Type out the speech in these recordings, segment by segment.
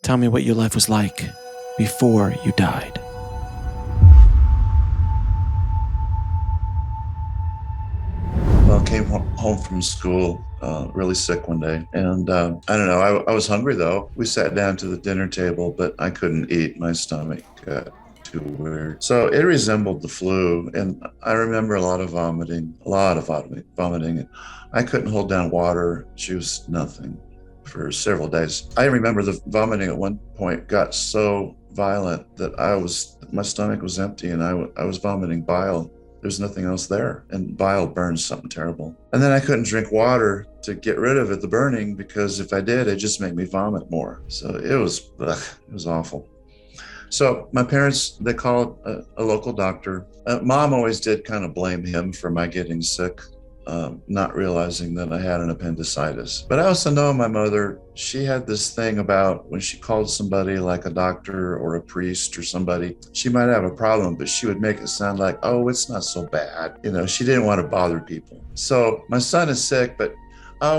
Tell me what your life was like before you died. Well, I came home from school really sick one day. And I don't know, I was hungry though. We sat down to the dinner table, but I couldn't eat. My stomach got too weird. So it resembled the flu. And I remember a lot of vomiting. I couldn't hold down water, juice, nothing for several days. I remember the vomiting at one point got so violent that my stomach was empty and I was vomiting bile. There's nothing else there. And bile burns something terrible. And then I couldn't drink water to get rid of it, the burning, because if I did, it just made me vomit more. So it was awful. So my parents, they called a local doctor. Mom always did kind of blame him for my getting sick, not realizing that I had an appendicitis. But I also know my mother, she had this thing about when she called somebody like a doctor or a priest or somebody, she might have a problem, but she would make it sound like, oh, it's not so bad. You know, she didn't want to bother people. So my son is sick, but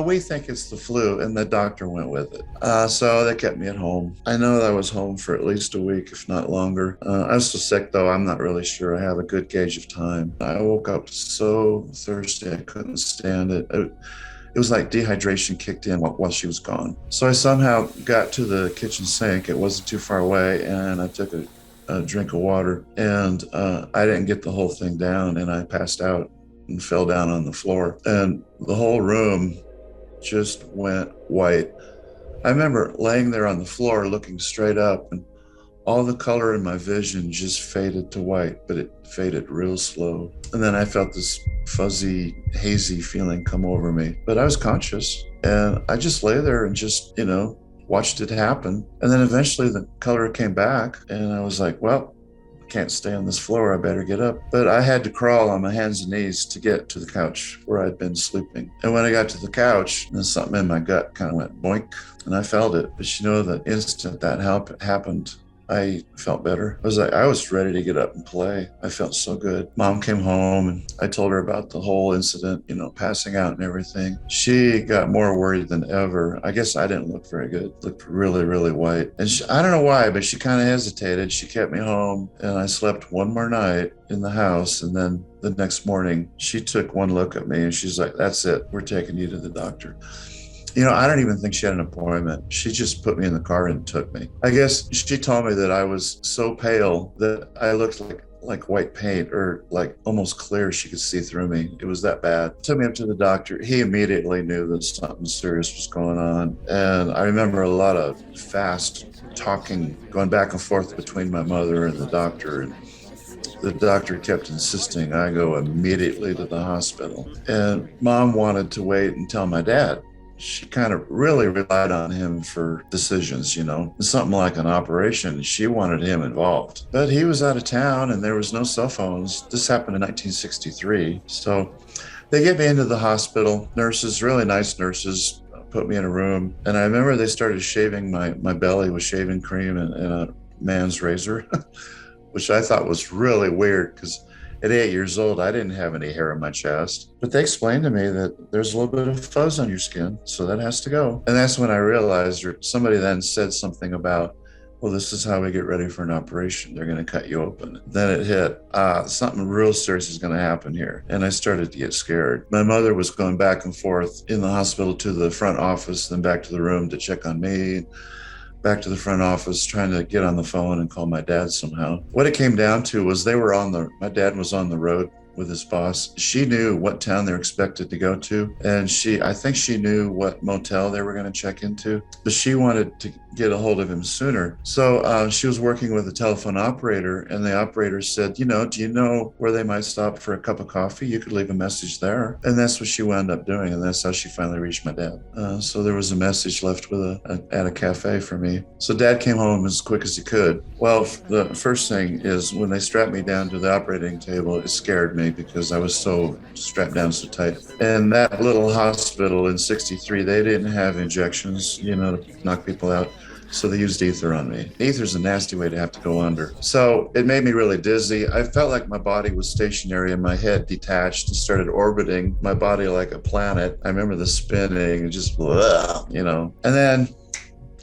we think it's the flu, and the doctor went with it. So they kept me at home. I know that I was home for at least a week, if not longer. I was so sick, though, I'm not really sure I have a good gauge of time. I woke up so thirsty, I couldn't stand it. It was like dehydration kicked in while she was gone. So I somehow got to the kitchen sink. It wasn't too far away, and I took a drink of water, and I didn't get the whole thing down, and I passed out and fell down on the floor. And the whole room just went white. I remember laying there on the floor looking straight up, and all the color in my vision just faded to white, but it faded real slow. And then I felt this fuzzy, hazy feeling come over me. But I was conscious, and I just lay there and just, watched it happen. And then eventually the color came back, and I was like, well, can't stay on this floor, I better get up. But I had to crawl on my hands and knees to get to the couch where I'd been sleeping. And when I got to the couch, then something in my gut kind of went boink, and I felt it. But the instant that happened, I felt better. I was ready to get up and play. I felt so good. Mom came home, and I told her about the whole incident, passing out and everything. She got more worried than ever. I guess I didn't look very good. Looked really, really white. And I don't know why, but she kind of hesitated. She kept me home, and I slept one more night in the house. And then the next morning, she took one look at me, and she's like, that's it. We're taking you to the doctor. I don't even think she had an appointment. She just put me in the car and took me. I guess she told me that I was so pale that I looked like white paint, or like almost clear. She could see through me. It was that bad. Took me up to the doctor. He immediately knew that something serious was going on. And I remember a lot of fast talking, going back and forth between my mother and the doctor. And the doctor kept insisting I go immediately to the hospital. And Mom wanted to wait and tell my dad. She kind of really relied on him for decisions, something like an operation. She wanted him involved, but he was out of town and there was no cell phones. This happened in 1963. So they get me into the hospital. Nurses, really nice nurses, put me in a room. And I remember they started shaving my belly with shaving cream and a man's razor, which I thought was really weird because at 8 years old, I didn't have any hair on my chest. But they explained to me that there's a little bit of fuzz on your skin, so that has to go. And that's when I realized, or somebody then said something about, well, this is how we get ready for an operation. They're going to cut you open. Then it hit, something real serious is going to happen here. And I started to get scared. My mother was going back and forth in the hospital to the front office, then back to the room to check on me. Back to the front office, trying to get on the phone and call my dad somehow. What it came down to was my dad was on the road with his boss. She knew what town they were expected to go to. And I think she knew what motel they were going to check into, but she wanted to get a hold of him sooner. So she was working with a telephone operator, and the operator said, do you know where they might stop for a cup of coffee? You could leave a message there. And that's what she wound up doing. And that's how she finally reached my dad. So there was a message left at a cafe for me. So Dad came home as quick as he could. Well, the first thing is when they strapped me down to the operating table, it scared me because I was so strapped down so tight. And that little hospital in 63, they didn't have injections, to knock people out. So they used ether on me. Ether's a nasty way to have to go under. So it made me really dizzy. I felt like my body was stationary and my head detached and started orbiting my body like a planet. I remember the spinning and just, And then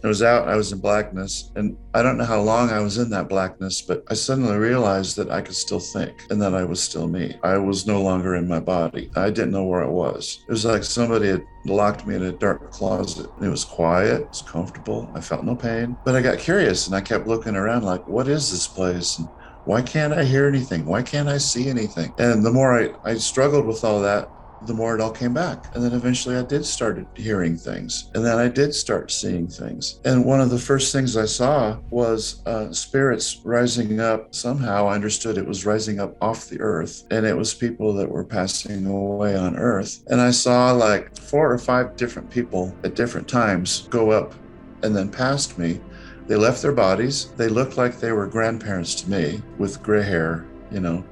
I was out, I was in blackness, and I don't know how long I was in that blackness, but I suddenly realized that I could still think and that I was still me. I was no longer in my body. I didn't know where I was. It was like somebody had locked me in a dark closet. It was quiet, it was comfortable. I felt no pain, but I got curious and I kept looking around like, what is this place? And why can't I hear anything? Why can't I see anything? And the more I struggled with all that, the more it all came back. And then eventually I did start hearing things. And then I did start seeing things. And one of the first things I saw was spirits rising up. Somehow I understood it was rising up off the earth. And it was people that were passing away on earth. And I saw like 4 or 5 different people at different times go up and then past me. They left their bodies. They looked like they were grandparents to me with gray hair, you know.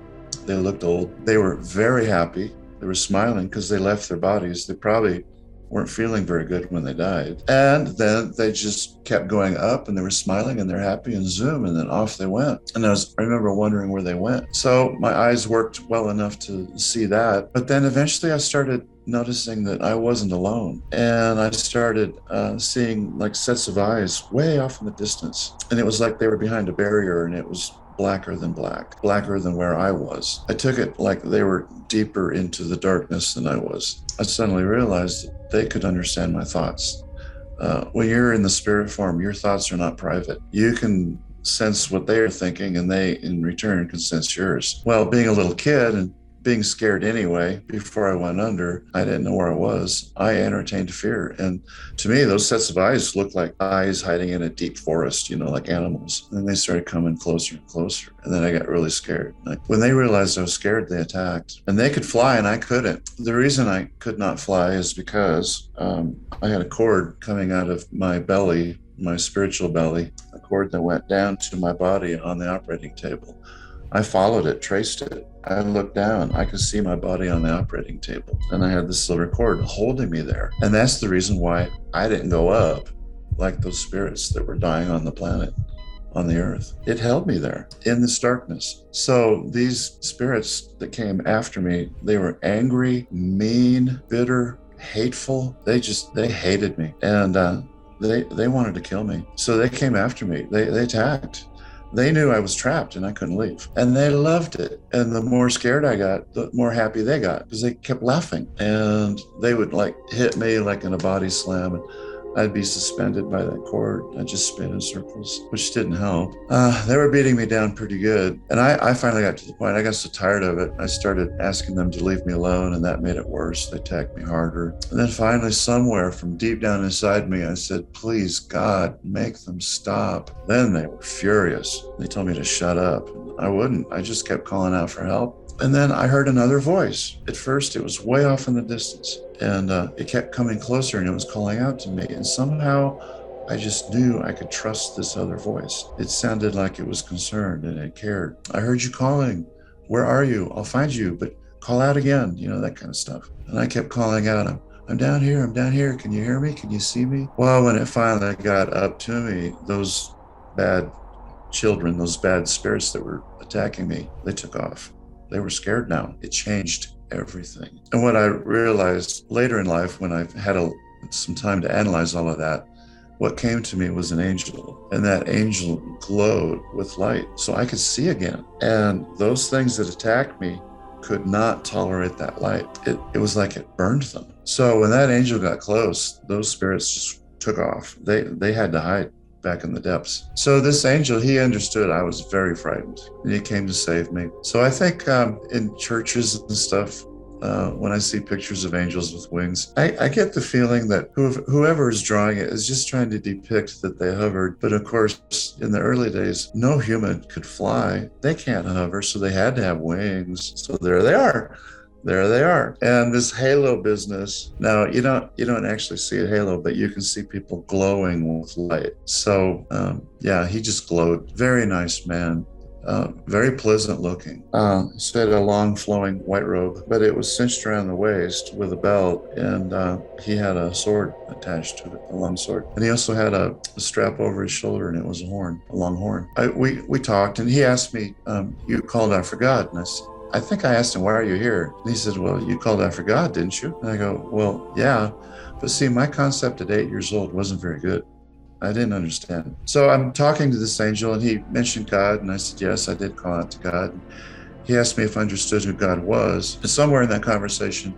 They looked old. They were very happy. They were smiling because they left their bodies. They probably weren't feeling very good when they died. And then they just kept going up and they were smiling and they're happy and zoom, and then off they went. And I remember wondering where they went. So my eyes worked well enough to see that. But then eventually I started noticing that I wasn't alone. And I started seeing like sets of eyes way off in the distance. And it was like they were behind a barrier, and it was blacker than black, blacker than where I was. I took it like they were deeper into the darkness than I was. I suddenly realized that they could understand my thoughts. When you're in the spirit form, your thoughts are not private. You can sense what they are thinking, and they in return can sense yours. Well, being a little kid and being scared anyway, before I went under, I didn't know where I was. I entertained fear. And to me, those sets of eyes looked like eyes hiding in a deep forest, you know, like animals. And they started coming closer and closer. And then I got really scared. When they realized I was scared, they attacked. And they could fly and I couldn't. The reason I could not fly is because I had a cord coming out of my belly, my spiritual belly, a cord that went down to my body on the operating table. I followed it, traced it. I looked down. I could see my body on the operating table. And I had this silver cord holding me there. And that's the reason why I didn't go up like those spirits that were dying on the planet, on the earth. It held me there in this darkness. So these spirits that came after me, they were angry, mean, bitter, hateful. They hated me. And they wanted to kill me. So they came after me. They attacked. They knew I was trapped and I couldn't leave. And they loved it. And the more scared I got, the more happy they got, because they kept laughing. And they would like hit me like in a body slam. And I'd be suspended by that cord. I'd just spin in circles, which didn't help. They were beating me down pretty good. And I finally got to the point, I got so tired of it, I started asking them to leave me alone, and that made it worse. They attacked me harder. And then finally, somewhere from deep down inside me, I said, please, God, make them stop. Then they were furious. They told me to shut up. I wouldn't. I just kept calling out for help. And then I heard another voice. At first, it was way off in the distance. And it kept coming closer, and it was calling out to me. And somehow I just knew I could trust this other voice. It sounded like it was concerned and it cared. I heard you calling. Where are you? I'll find you, but call out again, you know, that kind of stuff. And I kept calling out, I'm down here. I'm down here. Can you hear me? Can you see me? Well, when it finally got up to me, those bad children, those bad spirits that were attacking me, they took off. They were scared now. It changed everything. And what I realized later in life, when I've had some time to analyze all of that, what came to me was an angel. And that angel glowed with light so I could see again. And those things that attacked me could not tolerate that light. It was like it burned them. So when that angel got close, those spirits just took off. They had to hide back in the depths. So this angel, he understood I was very frightened, and he came to save me. So I think in churches and stuff, when I see pictures of angels with wings, I get the feeling that whoever is drawing it is just trying to depict that they hovered. But of course, in the early days, no human could fly. They can't hover, so they had to have wings. So there they are. There they are. And this halo business, now you don't actually see a halo, but you can see people glowing with light. So yeah, he just glowed. Very nice man. Very pleasant looking. He had a long flowing white robe, but it was cinched around the waist with a belt, and he had a sword attached to it, a long sword. And he also had a strap over his shoulder, and it was a long horn. We talked, and he asked me, you called out for God? And I think I asked him, why are you here? And he said, well, you called out for God, didn't you? And I go, well, yeah. But see, my concept at 8 years old wasn't very good. I didn't understand. So I'm talking to this angel, and he mentioned God, and I said, yes, I did call out to God. He asked me if I understood who God was. And somewhere in that conversation,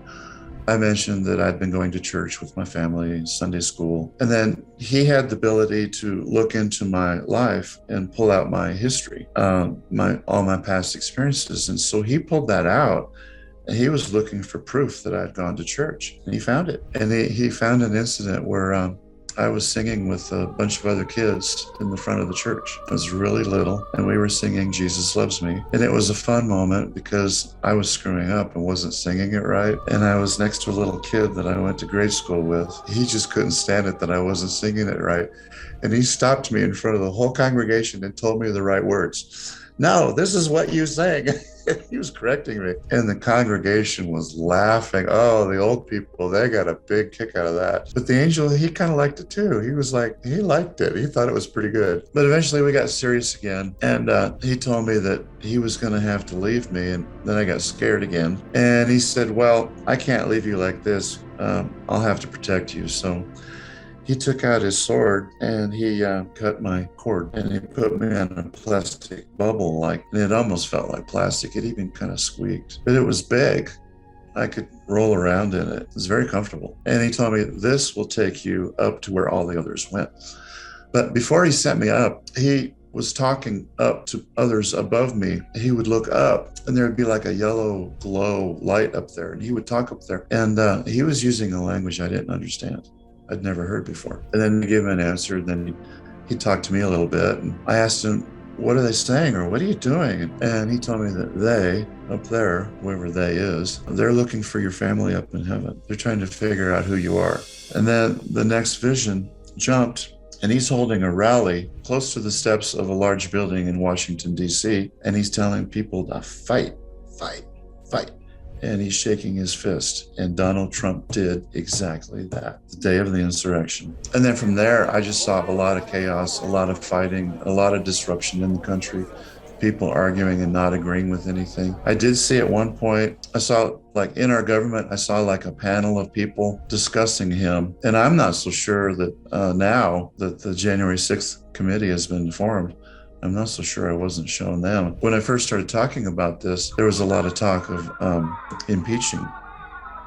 I mentioned that I'd been going to church with my family, Sunday school. And then he had the ability to look into my life and pull out my history, all my past experiences. And so he pulled that out. And he was looking for proof that I'd gone to church, and he found it. And he found an incident where I was singing with a bunch of other kids in the front of the church. I was really little, and we were singing Jesus Loves Me. And it was a fun moment because I was screwing up and wasn't singing it right. And I was next to a little kid that I went to grade school with. He just couldn't stand it that I wasn't singing it right. And he stopped me in front of the whole congregation and told me the right words. No, this is what you sang. He was correcting me. And the congregation was laughing. Oh, the old people, they got a big kick out of that. But the angel, he kind of liked it too. He was like, he liked it. He thought it was pretty good. But eventually we got serious again. And he told me that he was going to have to leave me. And then I got scared again. And he said, well, I can't leave you like this. I'll have to protect you. So he took out his sword and he cut my cord, and he put me on a plastic bubble, and it almost felt like plastic. It even kind of squeaked, but it was big. I could roll around in it. It was very comfortable. And he told me, this will take you up to where all the others went. But before he sent me up, he was talking up to others above me. He would look up and there would be like a yellow glow light up there, and he would talk up there. And he was using a language I didn't understand. I'd never heard before. And then he gave him an answer. And then he talked to me a little bit. And I asked him, what are they saying? Or what are you doing? And he told me that they, up there, whoever they is, they're looking for your family up in heaven. They're trying to figure out who you are. And then the next vision jumped, and he's holding a rally close to the steps of a large building in Washington, D.C. And he's telling people to fight, fight, fight. And he's shaking his fist. And Donald Trump did exactly that, the day of the insurrection. And then from there, I just saw a lot of chaos, a lot of fighting, a lot of disruption in the country, people arguing and not agreeing with anything. I did see at one point, I saw like in our government, I saw like a panel of people discussing him. And I'm not so sure that now that the January 6th committee has been formed, I'm not so sure I wasn't shown them. When I first started talking about this, there was a lot of talk of impeaching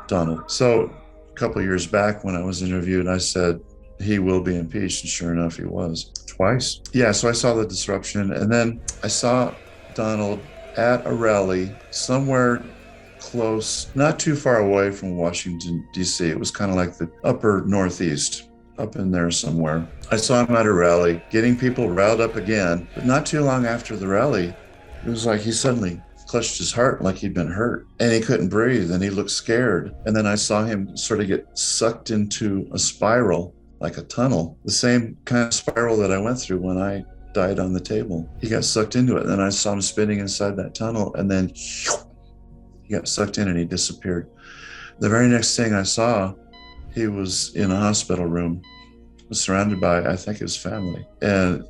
Donald. So a couple of years back when I was interviewed, I said, he will be impeached. And sure enough, he was twice. Yeah, so I saw the disruption. And then I saw Donald at a rally somewhere close, not too far away from Washington, D.C. It was kind of like the upper Northeast, up in there somewhere. I saw him at a rally, getting people riled up again. But not too long after the rally, it was like he suddenly clutched his heart like he'd been hurt, and he couldn't breathe, and he looked scared. And then I saw him sort of get sucked into a spiral, like a tunnel, the same kind of spiral that I went through when I died on the table. He got sucked into it, and then I saw him spinning inside that tunnel, and then he got sucked in and he disappeared. The very next thing I saw, he was in a hospital room, surrounded by, I think, his family. And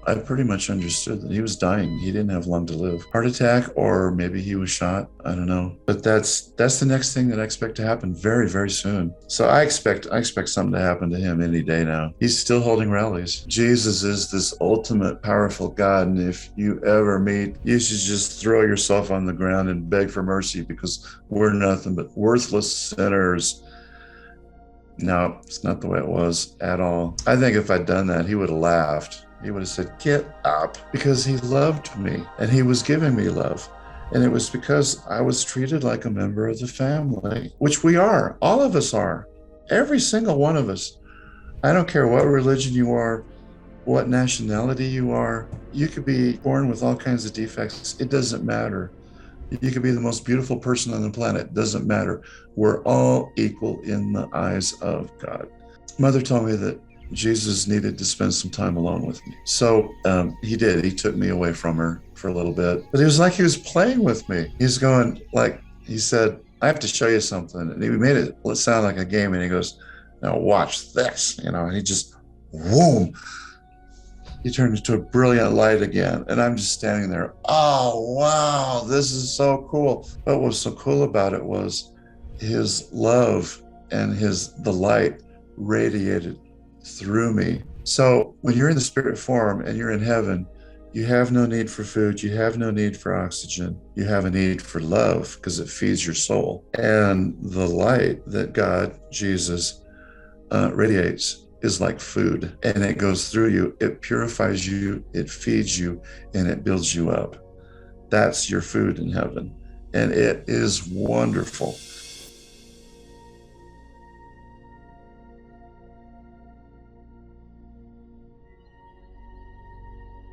I pretty much understood that he was dying. He didn't have long to live. Heart attack, or maybe he was shot. I don't know. But that's the next thing that I expect to happen very, very soon. So I expect something to happen to him any day now. He's still holding rallies. Jesus is this ultimate powerful God. And if you ever meet, you should just throw yourself on the ground and beg for mercy, because we're nothing but worthless sinners. No, it's not the way it was at all. I think if I'd done that, he would have laughed. He would have said, get up, because he loved me and he was giving me love. And it was because I was treated like a member of the family, which we are. All of us are. Every single one of us. I don't care what religion you are, what nationality you are. You could be born with all kinds of defects. It doesn't matter. You could be the most beautiful person on the planet. It doesn't matter. We're all equal in the eyes of God. Mother told me that Jesus needed to spend some time alone with me. So he did. He took me away from her for a little bit. But it was like he was playing with me. He's going, like, he said, I have to show you something. And he made it sound like a game. And he goes, now watch this. And he just, whoom. He turned into a brilliant light again. And I'm just standing there. Oh, wow, this is so cool. But what was so cool about it was his love and the light radiated through me So when you're in the spirit form and you're in heaven, you have no need for food. You have no need for oxygen. You have a need for love because it feeds your soul. And the light that God, Jesus, radiates is like food, and it goes through you. It purifies you, it feeds you, and it builds you up. That's your food in heaven. And it is wonderful.